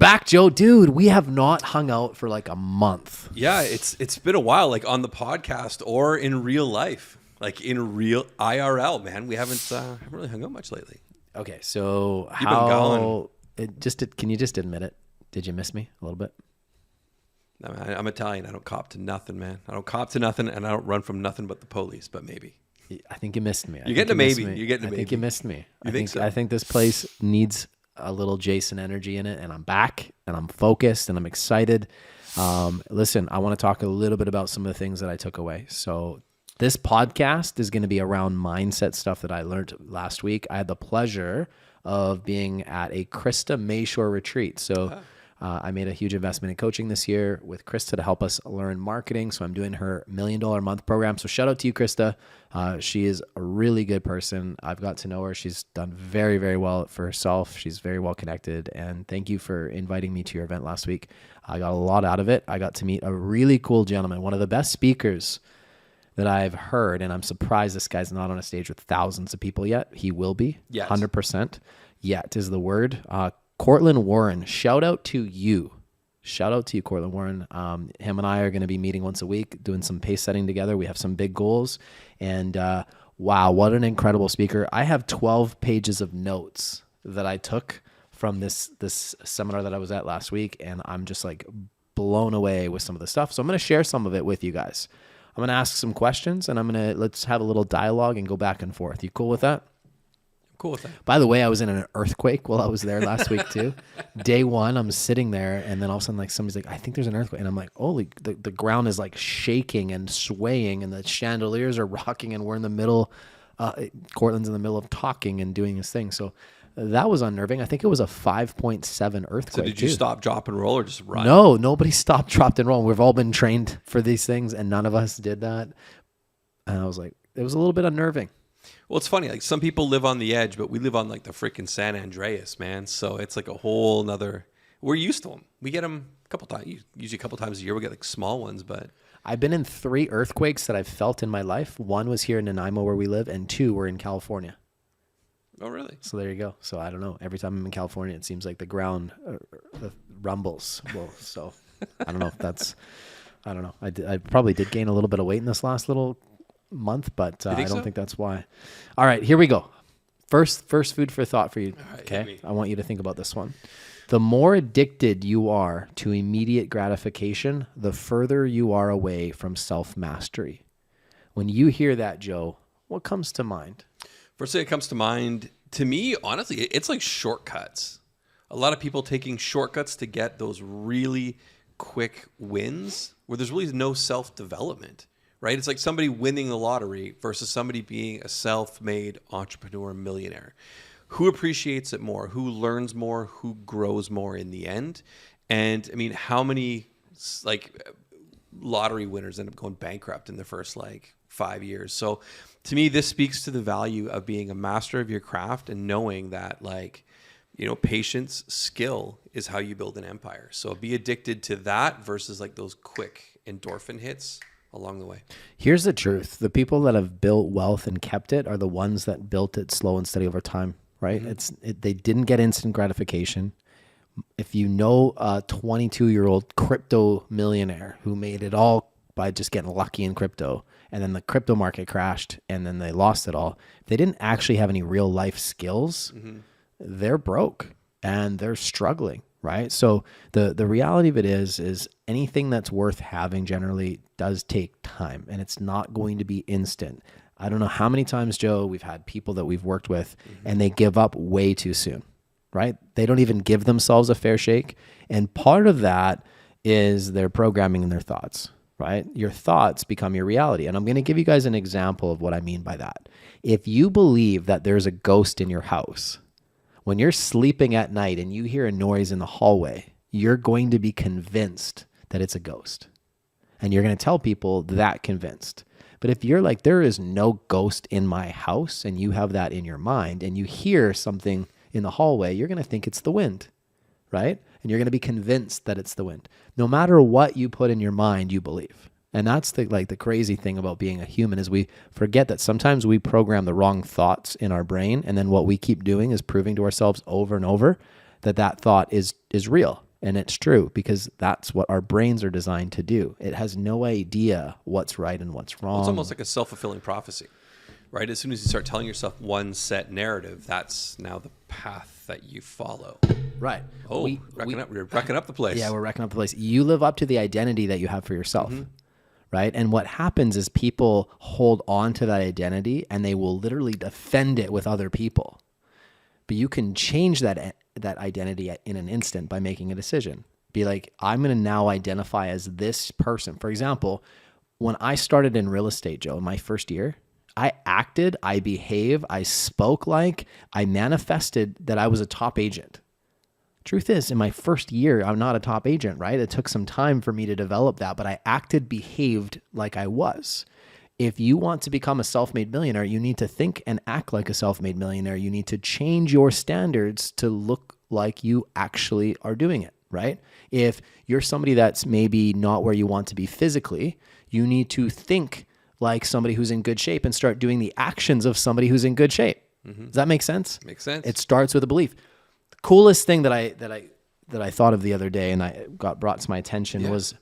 back, Joe. Dude, we have not hung out for like a month. Yeah, it's been a while, like on the podcast or in real life, like in real IRL, man. We haven't really hung out much lately. Okay, so You've been gone. Can you just admit it? Did you miss me a little bit? No, man, I'm Italian. I don't cop to nothing, man. I don't cop to nothing, and I don't run from nothing but the police. But maybe. I think you missed me. You're getting a maybe. You're getting a maybe. I think you missed me. You think so? I think this place needs a little Jason energy in it, and I'm back, and I'm focused, and I'm excited. Listen, I want to talk a little bit about some of the things that I took away. So this podcast is going to be around mindset stuff that I learned last week. I had the pleasure of being at a Krista Mashore retreat. So I made a huge investment in coaching this year with Krista to help us learn marketing. So I'm doing her $1 Million a Month program. So shout out to you, Krista. She is a really good person. I've got to know her. She's done very, very well for herself. She's very well connected. And thank you for inviting me to your event last week. I got a lot out of it. I got to meet a really cool gentleman, one of the best speakers that I've heard, and I'm surprised this guy's not on a stage with thousands of people yet. He will be, yes. 100%. Yet is the word. Cortland Warren, shout out to you. Shout out to you, Cortland Warren. Him and I are going to be meeting once a week, doing some pace setting together. We have some big goals. And wow, what an incredible speaker. I have 12 pages of notes that I took from this seminar that I was at last week, and I'm just like blown away with some of the stuff. So I'm going to share some of it with you guys. I'm going to ask some questions, and let's have a little dialogue and go back and forth. You cool with that? Cool with that. By the way, I was in an earthquake while I was there last week too. Day one, I'm sitting there, and then all of a sudden, like somebody's like, "I think there's an earthquake," and I'm like, "Holy!" The ground is like shaking and swaying, and the chandeliers are rocking, and we're in the middle. Cortland's in the middle of talking and doing his thing. So that was unnerving. I think it was a 5.7 earthquake. So did you stop, drop, and roll, or just run? No, nobody stopped, dropped, and rolled. We've all been trained for these things, and none of us did that. And I was like, it was a little bit unnerving. Well, it's funny. Like some people live on the edge, but we live on like the freaking San Andreas, man. So it's like a whole nother. We're used to them. We get them a couple times, usually a couple times a year. We get like small ones, but I've been in 3 earthquakes that I've felt in my life. 1 was here in Nanaimo where we live, and 2 were in California. Oh, really? So there you go. So I don't know. Every time I'm in California, it seems like the ground rumbles. Well, so I don't know if that's. I don't know. I probably did gain a little bit of weight in this last little month, but I don't think that's why. All right, here we go. First food for thought for you. Right, okay, I want you to think about this one. The more addicted you are to immediate gratification, the further you are away from self-mastery. When you hear that, Joe, what comes to mind? First thing that comes to mind, to me, honestly, it's like shortcuts. A lot of people taking shortcuts to get those really quick wins where there's really no self-development, right? It's like somebody winning the lottery versus somebody being a self-made entrepreneur millionaire. Who appreciates it more? Who learns more? Who grows more in the end? And I mean, how many like lottery winners end up going bankrupt in the first like 5 years? So to me, this speaks to the value of being a master of your craft and knowing that like, you know, patience, skill is how you build an empire. So be addicted to that versus like those quick endorphin hits along the way. Here's the truth. The people that have built wealth and kept it are the ones that built it slow and steady over time, right? Mm-hmm. They didn't get instant gratification. If you know a 22-year-old crypto millionaire who made it all by just getting lucky in crypto, and then the crypto market crashed and then they lost it all, if they didn't actually have any real life skills, they're broke and they're struggling, right? So the reality of it is anything that's worth having generally does take time, and it's not going to be instant. I don't know how many times, Joe, we've had people that we've worked with and they give up way too soon, right? They don't even give themselves a fair shake. And part of that is their programming and their thoughts, right? Your thoughts become your reality. And I'm going to give you guys an example of what I mean by that. If you believe that there's a ghost in your house, when you're sleeping at night and you hear a noise in the hallway, you're going to be convinced that it's a ghost. And you're going to tell people that convinced. But if you're like, there is no ghost in my house, and you have that in your mind, and you hear something in the hallway, you're going to think it's the wind, right? And you're going to be convinced that it's the wind. No matter what you put in your mind, you believe. And that's the crazy thing about being a human is we forget that sometimes we program the wrong thoughts in our brain, and then what we keep doing is proving to ourselves over and over that thought is real. And it's true because that's what our brains are designed to do. It has no idea what's right and what's wrong. Well, it's almost like a self-fulfilling prophecy, right? As soon as you start telling yourself one set narrative, that's now the path that you follow. Right. Oh, we're wrecking up the place. Yeah, we're wrecking up the place. You live up to the identity that you have for yourself, right? And what happens is people hold on to that identity and they will literally defend it with other people. But you can change that identity in an instant by making a decision. Be like, I'm going to now identify as this person. For example, when I started in real estate, Joe, in my first year, I acted, I behaved, I spoke like, I manifested that I was a top agent. Truth is, in my first year, I'm not a top agent, right? It took some time for me to develop that, but I acted, behaved like I was. If you want to become a self-made millionaire, you need to think and act like a self-made millionaire. You need to change your standards to look like you actually are doing it, right? If you're somebody that's maybe not where you want to be physically, you need to think like somebody who's in good shape and start doing the actions of somebody who's in good shape. Does that make sense? Makes sense. It starts with a belief. The coolest thing that I thought of the other day and I got brought to my attention was,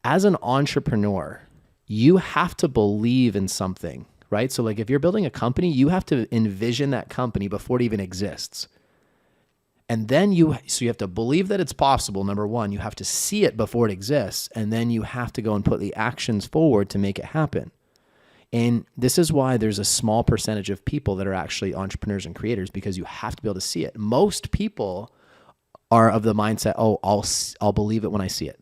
as an entrepreneur, you have to believe in something, right? So like if you're building a company, you have to envision that company before it even exists. And then you have to believe that it's possible. Number one, you have to see it before it exists. And then you have to go and put the actions forward to make it happen. And this is why there's a small percentage of people that are actually entrepreneurs and creators, because you have to be able to see it. Most people are of the mindset, oh, I'll believe it when I see it.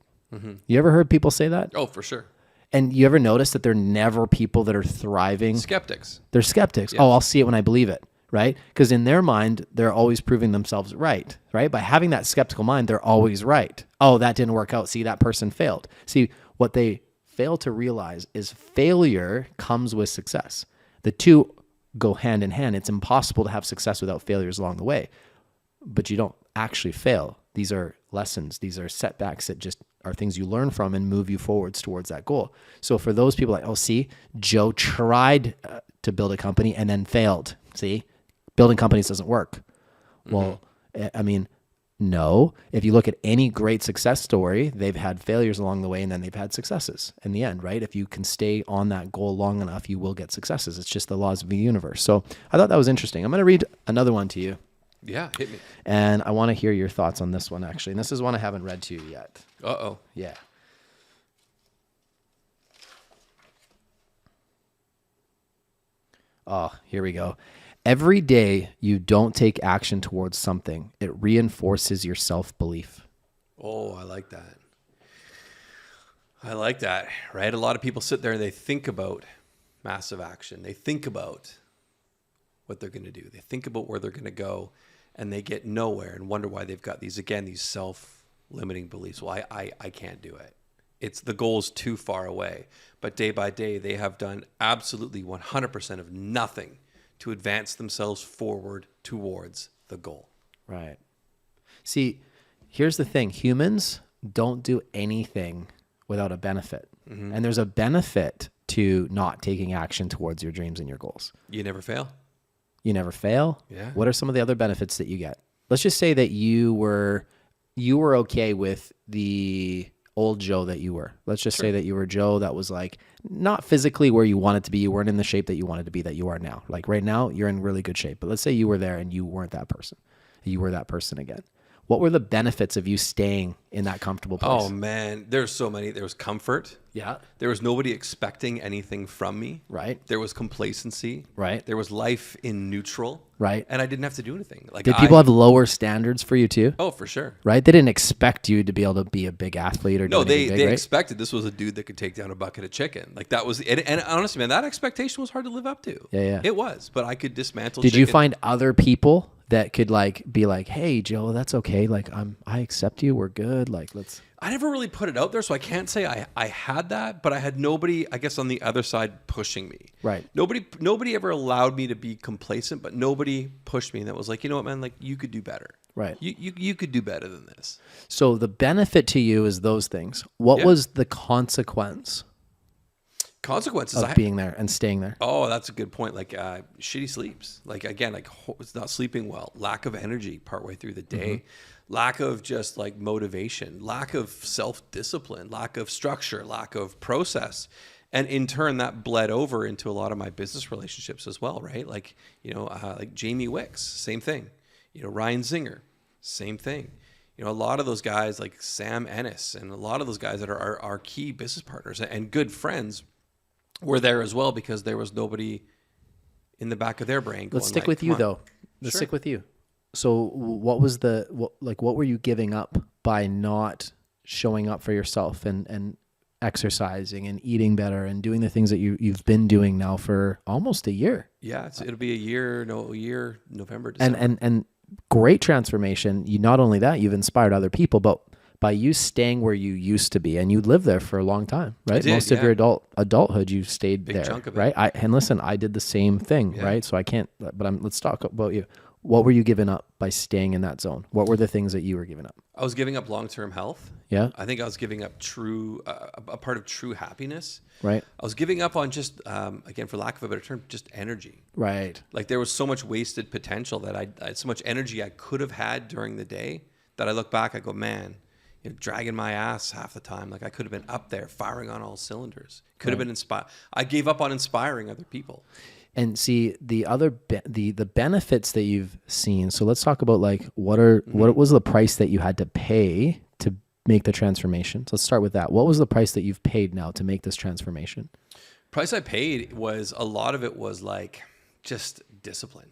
You ever heard people say that? Oh, for sure. And you ever notice that they're never people that are thriving? Skeptics. They're skeptics. Yeah. Oh, I'll see it when I believe it, right? Because in their mind, they're always proving themselves right? By having that skeptical mind, they're always right. Oh, that didn't work out. See, that person failed. See, what they fail to realize is failure comes with success. The two go hand in hand. It's impossible to have success without failures along the way, but you don't actually fail. These are lessons. These are setbacks that just are things you learn from and move you forwards towards that goal. So for those people like, oh, see, Joe tried to build a company and then failed. See, building companies doesn't work. Well, I mean, no. If you look at any great success story, they've had failures along the way and then they've had successes in the end, right? If you can stay on that goal long enough, you will get successes. It's just the laws of the universe. So I thought that was interesting. I'm going to read another one to you. Yeah, hit me. And I want to hear your thoughts on this one, actually. And this is one I haven't read to you yet. Uh-oh. Yeah. Oh, here we go. Every day you don't take action towards something, it reinforces your self-belief. Oh, I like that. I like that, right? A lot of people sit there and they think about massive action. They think about what they're going to do. They think about where they're going to go, and they get nowhere and wonder why they've got these self-limiting beliefs. Well, I can't do it. It's the goal's too far away. But day by day, they have done absolutely 100% of nothing to advance themselves forward towards the goal. Right. See, here's the thing. Humans don't do anything without a benefit. And there's a benefit to not taking action towards your dreams and your goals. You never fail. You never fail. Yeah. What are some of the other benefits that you get? Let's just say that you were okay with the old Joe that you were. Let's just say that you were Joe that was like not physically where you wanted to be. You weren't in the shape that you wanted to be that you are now. Like right now, you're in really good shape. But let's say you were there and you weren't that person. You were that person again. What were the benefits of you staying in that comfortable place? Oh, man. There's so many. There was comfort. Yeah. There was nobody expecting anything from me. Right. There was complacency. Right. There was life in neutral. Right. And I didn't have to do anything. Like, Did people have lower standards for you too? Oh, for sure. Right? They didn't expect you to be able to be a big athlete or do anything big, they right? expected this was a dude that could take down a bucket of chicken. Like that was, and honestly, man, that expectation was hard to live up to. Yeah. It was, but I could dismantle. Did chicken. you find other people that could like be like, hey, Joe, that's okay. Like I accept you. We're good. Like let's. I never really put it out there, so I can't say I had that, but I had nobody, I guess, on the other side pushing me. Right. Nobody ever allowed me to be complacent, but nobody pushed me that was like, you know what, man, like you could do better. Right. You could do better than this. So the benefit to you is those things. What was the consequence? Consequences. of being there and staying there? Oh, that's a good point. Like shitty sleeps. Like again, like it's not sleeping well, lack of energy partway through the day, lack of just like motivation, lack of self-discipline, lack of structure, lack of process. And in turn, that bled over into a lot of my business relationships as well, right? Like, like Jamie Wicks, same thing. Ryan Zinger, same thing. A lot of those guys like Sam Ennis and a lot of those guys that are our key business partners and good friends were there as well because there was nobody in the back of their brain. Let's stick with you though. Let's stick with you. So what were you giving up by not showing up for yourself and exercising and eating better and doing the things that you've been doing now for almost a year? Yeah, it'll be a year, November, December. And great transformation. You not only that, you've inspired other people, but by you staying where you used to be, and you lived there for a long time, right? Most of your adulthood, you stayed there, chunk of it. Right? And listen, I did the same thing, right? So I can't. But let's talk about you. What were you giving up by staying in that zone? What were the things that you were giving up? I was giving up long-term health. Yeah. I think I was giving up a part of true happiness. Right. I was giving up on just, again, for lack of a better term, just energy. Right. Like there was so much wasted potential that I had so much energy I could have had during the day that I look back, I go, man, dragging my ass half the time. Like I could have been up there firing on all cylinders. Could have been inspired. I gave up on inspiring other people. And see the other the benefits that you've seen. So let's talk about like what was the price that you had to pay to make the transformation? So let's start with that. What was the price that you've paid now to make this transformation? Price I paid was a lot of it was like just discipline.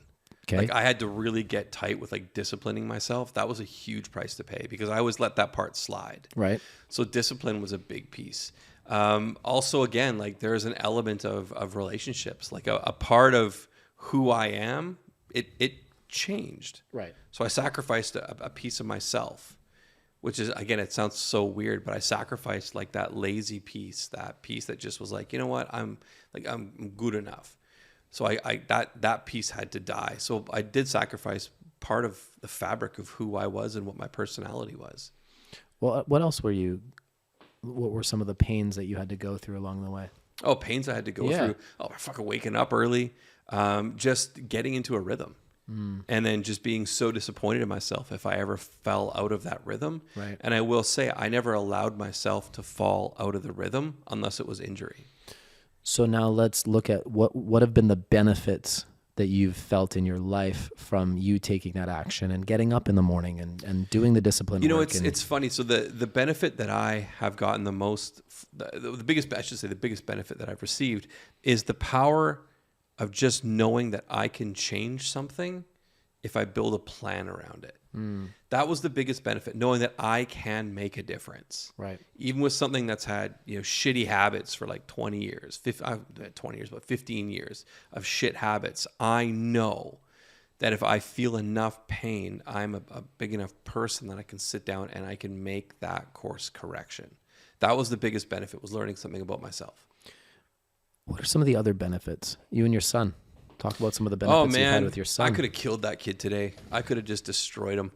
Okay. Like I had to really get tight with like disciplining myself. That was a huge price to pay because I always let that part slide. Right. So discipline was a big piece. Also, again, like there's an element of relationships, like a part of who I am, it changed. Right. So I sacrificed a piece of myself, which is, again, it sounds so weird, but I sacrificed like that lazy piece, that piece that just was like, you know what, I'm good enough. So that piece had to die. So I did sacrifice part of the fabric of who I was and what my personality was. Well, what were some of the pains that you had to go through along the way? Oh, pains I had to go through. Oh, fucking waking up early, just getting into a rhythm. And then just being so disappointed in myself if I ever fell out of that rhythm. Right. And I will say, I never allowed myself to fall out of the rhythm unless it was injury. So now let's look at what have been the benefits that you've felt in your life from you taking that action and getting up in the morning and doing the discipline work. It's funny. So the benefit that I have gotten the most, the biggest benefit that I've received is the power of just knowing that I can change something if I build a plan around it. That was the biggest benefit, knowing that I can make a difference. Right. Even with something that's had, shitty habits for like 20 years, 15 years of shit habits. I know that if I feel enough pain, I'm a big enough person that I can sit down and I can make that course correction. That was the biggest benefit, was learning something about myself. What are some of the other benefits? You and your son. Talk about some of the benefits you've had with your son. I could have killed that kid today. I could have just destroyed him.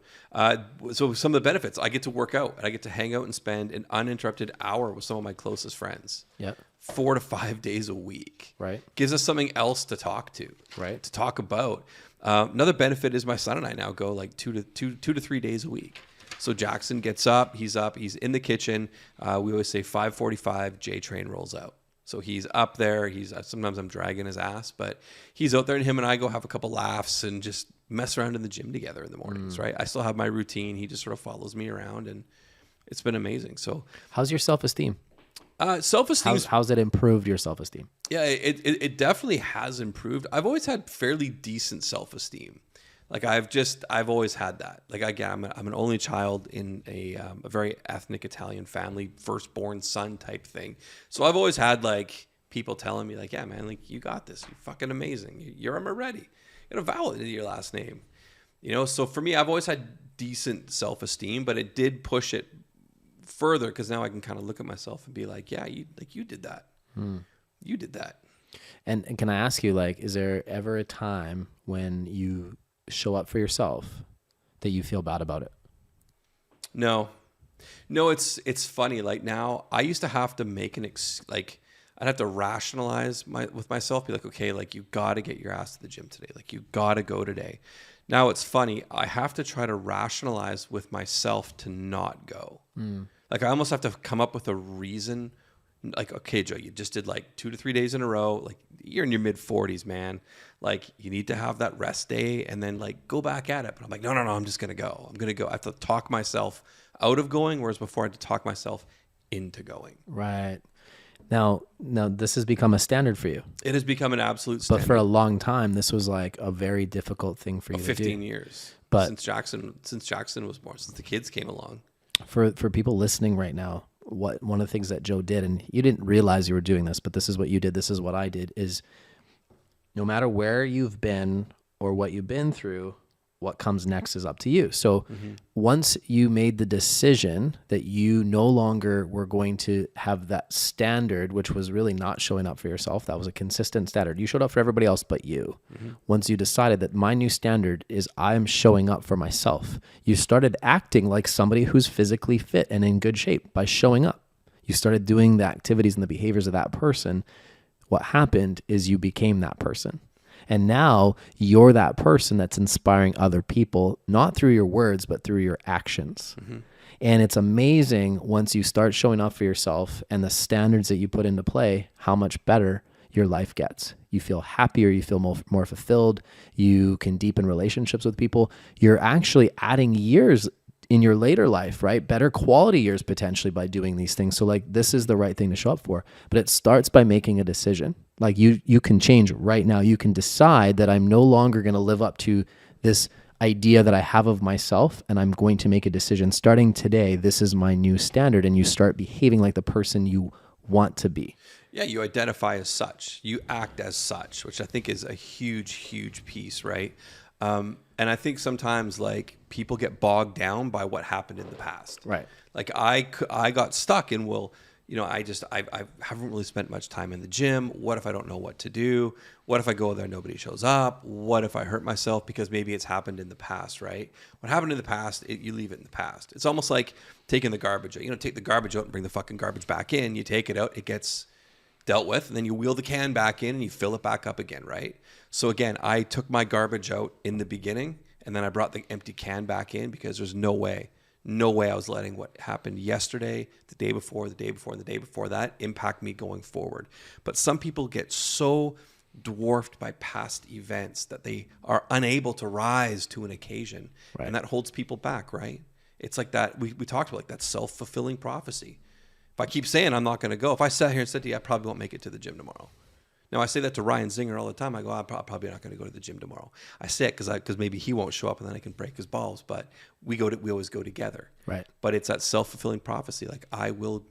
So some of the benefits, I get to work out and I get to hang out and spend an uninterrupted hour with some of my closest friends. Yeah. 4 to 5 days a week. Right. Gives us something else to talk to. Right. To talk about. Another benefit is my son and I now go like 2 to 3 days a week. So Jackson gets up, he's in the kitchen. We always say 5:45, J train rolls out. So he's up there. Sometimes I'm dragging his ass, but he's out there, and him and I go have a couple laughs and just mess around in the gym together in the mornings, right? I still have my routine. He just sort of follows me around, and it's been amazing. So, how's your self-esteem? Self-esteem. How's it improved your self-esteem? Yeah, it definitely has improved. I've always had fairly decent self-esteem. Like I've always had that. Like again, I'm an only child in a very ethnic Italian family, firstborn son type thing. So I've always had like people telling me like, yeah, man, like you got this. You're fucking amazing. You're Moretti. You got a vowel into your last name. So for me, I've always had decent self-esteem, but it did push it further because now I can kind of look at myself and be like, yeah, you did that. You did that. And can I ask you, like, is there ever a time when you show up for yourself that you feel bad about it? No, it's funny. Like now I used to have to make I'd have to rationalize with myself, be like, okay, like you got to get your ass to the gym today. Like you got to go today. Now it's funny. I have to try to rationalize with myself to not go. Like I almost have to come up with a reason. Like, okay, Joe, you just did like 2 to 3 days in a row. Like you're in your mid 40s, man. Like you need to have that rest day and then like go back at it. But I'm like, no, I'm just going to go. I'm going to go. I have to talk myself out of going. Whereas before I had to talk myself into going. Right. Now this has become a standard for you. It has become an absolute standard. But for a long time, this was like a very difficult thing for you to do. 15 years. But since Jackson was born, since the kids came along. For people listening right now, one of the things that Joe did, and you didn't realize you were doing this, but this is what you did, this is what I did, is no matter where you've been or what you've been through, what comes next is up to you. So once you made the decision that you no longer were going to have that standard, which was really not showing up for yourself, that was a consistent standard. You showed up for everybody else but you. Once you decided that my new standard is I'm showing up for myself, you started acting like somebody who's physically fit and in good shape by showing up. You started doing the activities and the behaviors of that person. What happened is you became that person. And now you're that person that's inspiring other people, not through your words, but through your actions. And it's amazing once you start showing up for yourself and the standards that you put into play, how much better your life gets. You feel happier, you feel more fulfilled, you can deepen relationships with people. You're actually adding years in your later life, right? Better quality years potentially by doing these things. So like this is the right thing to show up for, but it starts by making a decision. Like you can change right now. You can decide that I'm no longer going to live up to this idea that I have of myself, and I'm going to make a decision starting today. This is my new standard, and you start behaving like the person you want to be. Yeah, you identify as such. You act as such, which I think is a huge, huge piece, right? And I think sometimes like people get bogged down by what happened in the past. Right. Like I got stuck in, well, you know, I haven't really spent much time in the gym. What if I don't know what to do? What if I go there and nobody shows up? What if I hurt myself because maybe it's happened in the past, right? What happened in the past, you leave it in the past. It's almost like taking the garbage out. You know, take the garbage out and bring the fucking garbage back in. You take it out, it gets dealt with, and then you wheel the can back in and you fill it back up again, right? So again, I took my garbage out in the beginning and then I brought the empty can back in because there's no way I was letting what happened yesterday, the day before, and the day before that impact me going forward. But some people get so dwarfed by past events that they are unable to rise to an occasion. Right. And that holds people back, right? It's like that, we talked about like that self-fulfilling prophecy. If I keep saying I'm not going to go, if I sat here and said to you, I probably won't make it to the gym tomorrow. Now, I say that to Ryan Zinger all the time. I go, I'm probably not going to go to the gym tomorrow. I say it because maybe he won't show up and then I can break his balls. But we always go together. Right. But it's that self-fulfilling prophecy. Like I will.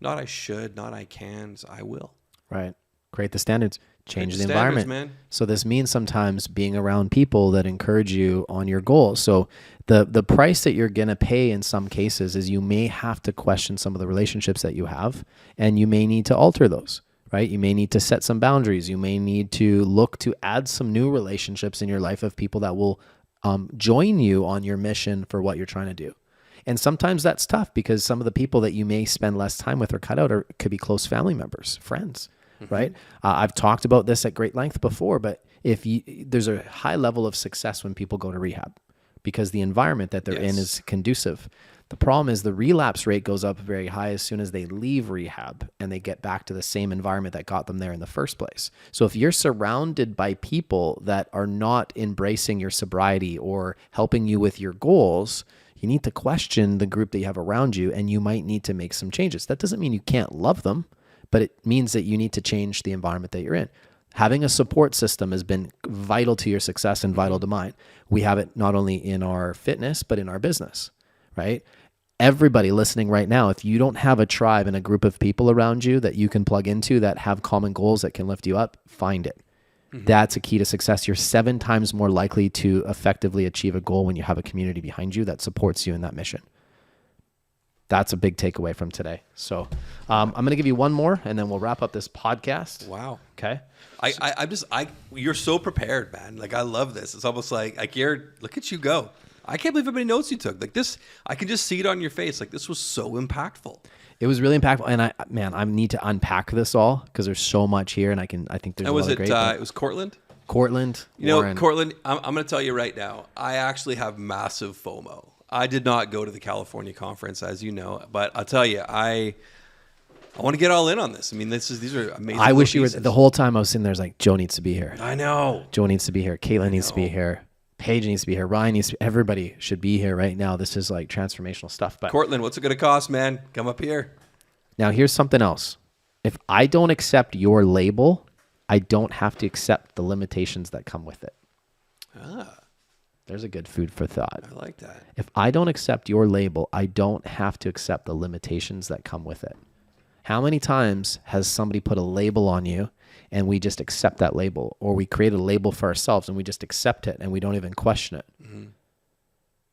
Not I should, not I can. I will. Right. Create the standards. Change the environment. Man. So this means sometimes being around people that encourage you on your goals. So the price that you're going to pay in some cases is you may have to question some of the relationships that you have, and you may need to alter those, right? You may need to set some boundaries. You may need to look to add some new relationships in your life of people that will join you on your mission for what you're trying to do. And sometimes that's tough because some of the people that you may spend less time with or cut out could be close family members, friends. Right. I've talked about this at great length before, but there's a high level of success when people go to rehab because the environment that they're in is conducive. The problem is the relapse rate goes up very high as soon as they leave rehab and they get back to the same environment that got them there in the first place. So if you're surrounded by people that are not embracing your sobriety or helping you with your goals, you need to question the group that you have around you, and you might need to make some changes. That doesn't mean you can't love them, but it means that you need to change the environment that you're in. Having a support system has been vital to your success and vital to mine. We have it not only in our fitness, but in our business, right? Everybody listening right now, if you don't have a tribe and a group of people around you that you can plug into that have common goals that can lift you up, find it. Mm-hmm. That's a key to success. You're 7 times more likely to effectively achieve a goal when you have a community behind you that supports you in that mission. That's a big takeaway from today. So I'm going to give you one more and then we'll wrap up this podcast. Wow. Okay. You're so prepared, man. Like, I love this. It's almost like look at you go. I can't believe how many notes you took. Like this, I can just see it on your face. Like this was so impactful. It was really impactful, and I need to unpack this all because there's so much here, and I think there's. And was it? It was Cortland. Cortland. You know, Warren. Cortland. I'm going to tell you right now. I actually have massive FOMO. I did not go to the California conference, as you know, but I'll tell you, I want to get all in on this. I mean, these are amazing. I wish you were the whole time I was sitting there. I was like, Joe needs to be here. I know. Joe needs to be here. Caitlin needs to be here. Paige needs to be here. Ryan needs to. Everybody should be here right now. This is like transformational stuff. But Cortland, what's it going to cost, man? Come up here. Now, here's something else. If I don't accept your label, I don't have to accept the limitations that come with it. There's a good food for thought. I like that. If I don't accept your label, I don't have to accept the limitations that come with it. How many times has somebody put a label on you and we just accept that label, or we create a label for ourselves and we just accept it and we don't even question it? Mm-hmm.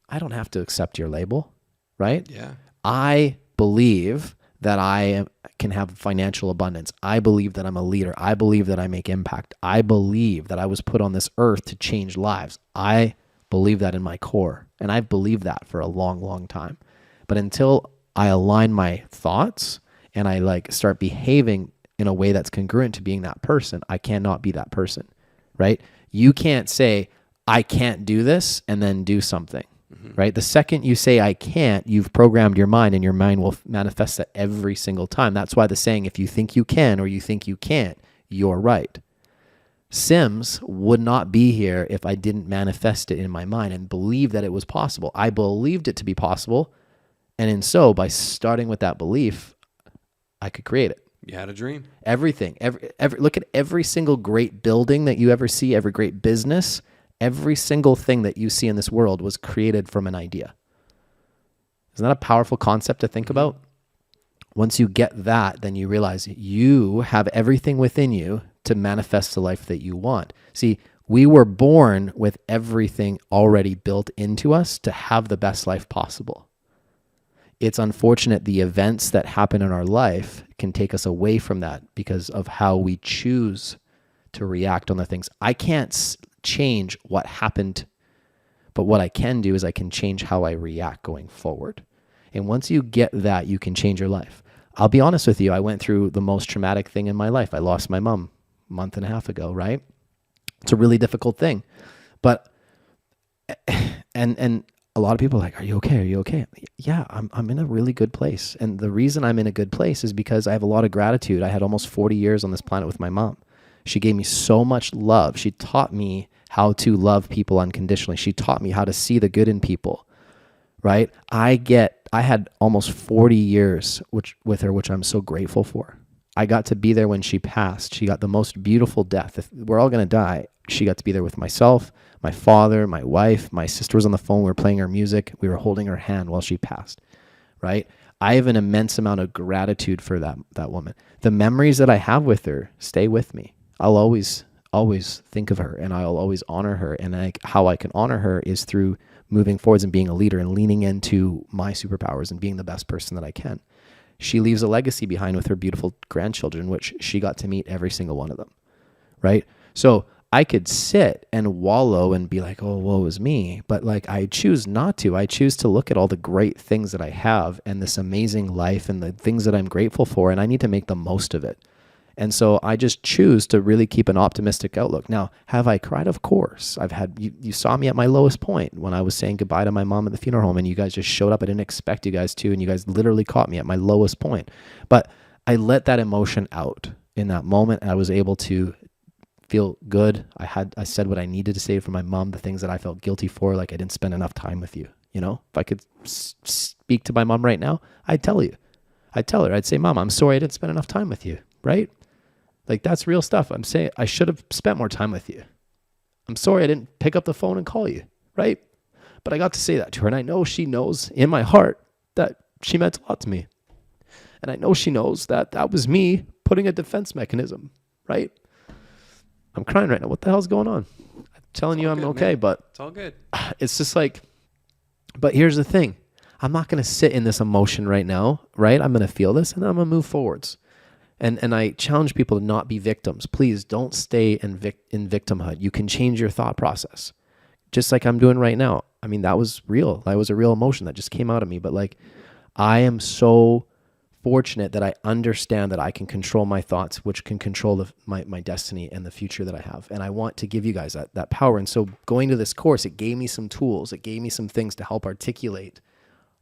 I don't have to accept your label, right? Yeah. I believe that I can have financial abundance. I believe that I'm a leader. I believe that I make impact. I believe that I was put on this earth to change lives. I believe that in my core. And I've believed that for a long, long time. But until I align my thoughts and I like start behaving in a way that's congruent to being that person, I cannot be that person, right? You can't say, I can't do this and then do something. Right? The second you say, I can't, you've programmed your mind, and your mind will manifest that every single time. That's why the saying, if you think you can or you think you can't, you're right. Sims would not be here if I didn't manifest it in my mind and believe that it was possible. I believed it to be possible. And so by starting with that belief, I could create it. You had a dream. Everything. Look at every single great building that you ever see, every great business. Every single thing that you see in this world was created from an idea. Isn't that a powerful concept to think about? Once you get that, then you realize you have everything within you to manifest the life that you want. See, we were born with everything already built into us to have the best life possible. It's unfortunate the events that happen in our life can take us away from that because of how we choose to react on the things. I can't change what happened, but what I can do is I can change how I react going forward. And once you get that, you can change your life. I'll be honest with you. I went through the most traumatic thing in my life. I lost my mom a month and a half ago, right? It's a really difficult thing. But, and a lot of people are like, are you okay? Are you okay? Yeah, I'm in a really good place. And the reason I'm in a good place is because I have a lot of gratitude. I had almost 40 years on this planet with my mom. She gave me so much love. She taught me how to love people unconditionally. She taught me how to see the good in people, right? I had almost 40 years with her, which I'm so grateful for. I got to be there when she passed. She got the most beautiful death. If we're all going to die, she got to be there with myself, my father, my wife. My sister was on the phone. We were playing her music. We were holding her hand while she passed, right? I have an immense amount of gratitude for that woman. The memories that I have with her stay with me. I'll always think of her, and I'll always honor her. And how I can honor her is through moving forwards and being a leader and leaning into my superpowers and being the best person that I can. She leaves a legacy behind with her beautiful grandchildren, which she got to meet every single one of them, right? So I could sit and wallow and be like, oh, woe is me. But like, I choose not to. I choose to look at all the great things that I have and this amazing life and the things that I'm grateful for, and I need to make the most of it. And so I just choose to really keep an optimistic outlook. Now, have I cried? Of course. I've had, you saw me at my lowest point when I was saying goodbye to my mom at the funeral home, and you guys just showed up. I didn't expect you guys to, and you guys literally caught me at my lowest point. But I let that emotion out in that moment. I was able to feel good. I said what I needed to say for my mom, the things that I felt guilty for, like I didn't spend enough time with you. You know, if I could speak to my mom right now, I'd tell you. I'd tell her, I'd say, Mom, I'm sorry I didn't spend enough time with you, right? Like, that's real stuff. I'm saying I should have spent more time with you. I'm sorry I didn't pick up the phone and call you, right? But I got to say that to her, and I know she knows in my heart that she meant a lot to me. And I know she knows that that was me putting a defense mechanism, right? I'm crying right now. What the hell's going on? I'm telling you I'm good, okay, man. But it's all good. It's just like, but here's the thing. I'm not going to sit in this emotion right now, right? I'm going to feel this, and then I'm going to move forwards. And I challenge people to not be victims. Please don't stay in victimhood. You can change your thought process. Just like I'm doing right now. I mean, that was real. That was a real emotion that just came out of me. But like, I am so fortunate that I understand that I can control my thoughts, which can control my destiny and the future that I have. And I want to give you guys that power. And so going to this course, it gave me some tools. It gave me some things to help articulate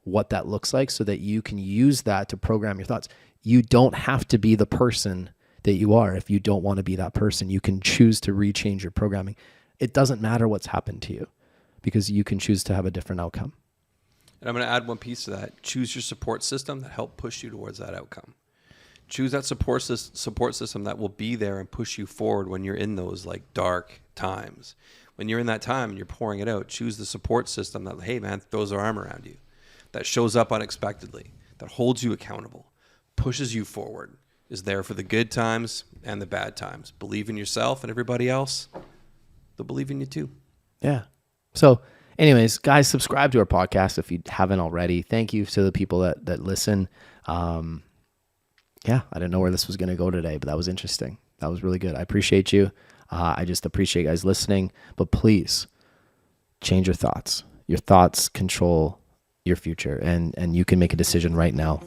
what that looks like so that you can use that to program your thoughts. You don't have to be the person that you are. If you don't want to be that person, you can choose to rechange your programming. It doesn't matter what's happened to you because you can choose to have a different outcome. And I'm going to add one piece to that. Choose your support system that help push you towards that outcome. Choose that support system that will be there and push you forward when you're in those like dark times. When you're in that time and you're pouring it out, choose the support system that, hey man, throws their arm around you, that shows up unexpectedly, that holds you accountable, pushes you forward, is there for the good times and the bad times. Believe in yourself, and everybody else, they'll believe in you too. Yeah. So anyways, guys, subscribe to our podcast if you haven't already. Thank you to the people that listen. Yeah, I didn't know where this was going to go today, but that was interesting. That was really good. I appreciate you. I just appreciate you guys listening. But please change your thoughts. Your thoughts control your future, and you can make a decision right now.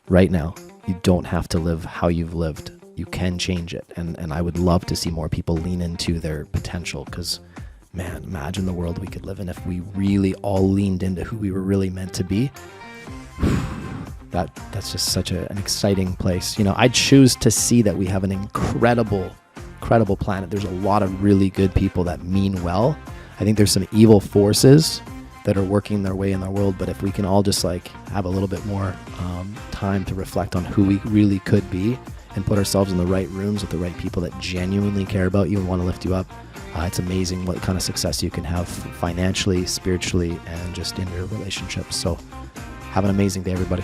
Right now. You don't have to live how you've lived. You can change it. And I would love to see more people lean into their potential because, man, imagine the world we could live in if we really all leaned into who we were really meant to be. That's just such an exciting place. You know, I choose to see that we have an incredible planet. There's a lot of really good people that mean well. I think there's some evil forces that are working their way in our world. But if we can all just like have a little bit more time to reflect on who we really could be and put ourselves in the right rooms with the right people that genuinely care about you and want to lift you up, it's amazing what kind of success you can have financially, spiritually, and just in your relationships. So have an amazing day, everybody.